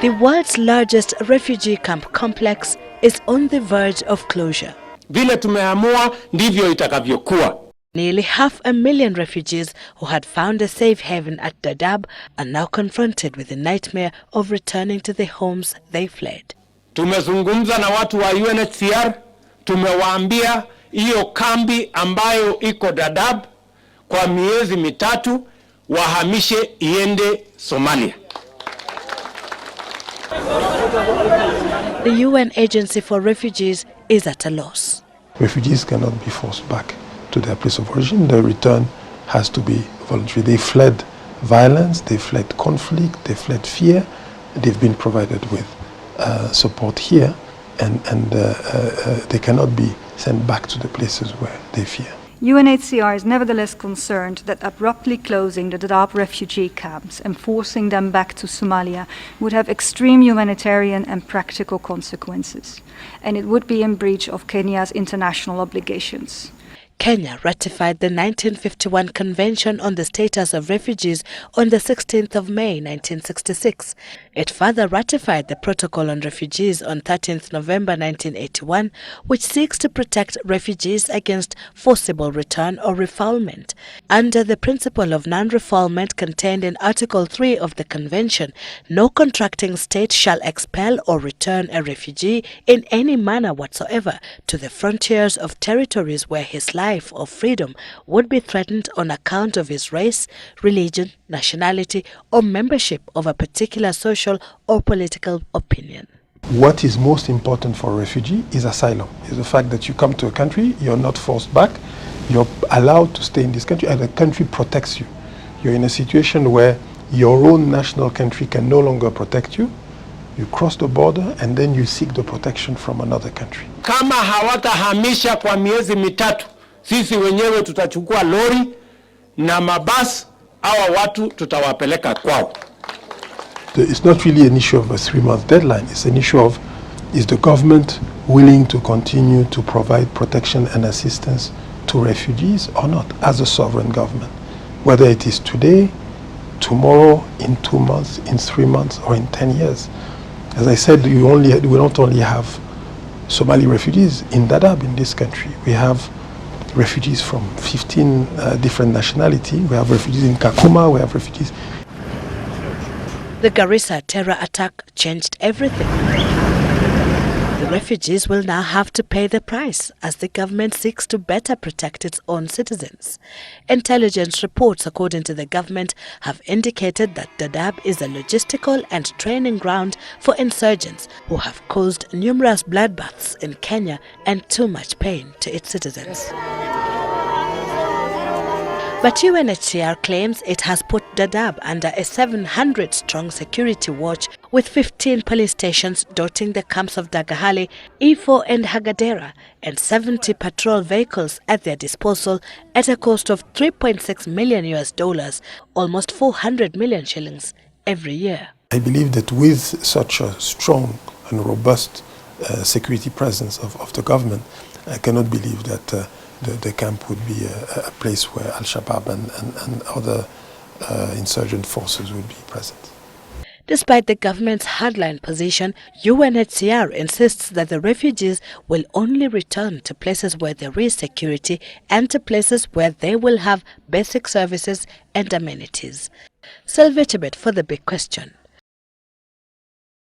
The world's largest refugee camp complex is on the verge of closure. Vile tumeamua ndivyo itakavyokuwa. Nearly 500,000 refugees who had found a safe haven at Daadab are now confronted with the nightmare of returning to the homes they fled. Tumezungumza na watu wa UNHCR, tumewaambia hiyo kambi ambayo iko Daadab kwa miezi mitatu wahamishe iende Somalia. The UN Agency for Refugees is at a loss. Refugees cannot be forced back to their place of origin. The return has to be voluntary. They fled violence, they fled conflict, they fled fear. They've been provided with support here, and they cannot be sent back to the places where they fear. UNHCR is nevertheless concerned that abruptly closing the Dadaab refugee camps and forcing them back to Somalia would have extreme humanitarian and practical consequences, and it would be in breach of Kenya's international obligations. Kenya ratified the 1951 Convention on the Status of Refugees on the 16th of May 1966. It further ratified the Protocol on Refugees on 13th November 1981, which seeks to protect refugees against forcible return or refoulement. Under the principle of non-refoulement contained in Article 3 of the Convention, no contracting state shall expel or return a refugee in any manner whatsoever to the frontiers of territories where his life or freedom would be threatened on account of his race, religion, nationality, or membership of a particular social or political opinion. What is most important for a refugee is asylum. Is the fact that you come to a country, you're not forced back, you're allowed to stay in this country, and the country protects you. You're in a situation where your own national country can no longer protect you. You cross the border and then you seek the protection from another country. Kama hawatahamisha kwa miezi mitatu, sisi wenyewe tutachukua lori na mabasi, hawa watu tutawapeleka kwao. It's not really an issue of a 3-month deadline. It's an issue of, is the government willing to continue to provide protection and assistance to refugees or not, as a sovereign government? Whether it is today, tomorrow, in 2 months, in 3 months, or in 10 years. As I said, we not only have Somali refugees in Daadab in this country. We have refugees from 15 different nationalities. We have refugees in Kakuma, we have refugees. The Garissa terror attack changed everything. The refugees will now have to pay the price as the government seeks to better protect its own citizens. Intelligence reports, according to the government, have indicated that Daadab is a logistical and training ground for insurgents who have caused numerous bloodbaths in Kenya and too much pain to its citizens. But UNHCR claims it has put Daadab under a 700-strong security watch with 15 police stations dotting the camps of Dagahali, Ifo and Hagadera, and 70 patrol vehicles at their disposal at a cost of $3.6 million US, almost 400 million shillings every year. I believe that with such a strong and robust security presence of the government, I cannot believe that the camp would be a place where Al-Shabaab and other insurgent forces would be present. Despite the government's hardline position, UNHCR insists that the refugees will only return to places where there is security and to places where they will have basic services and amenities. Sylvia Tibet for The Big Question.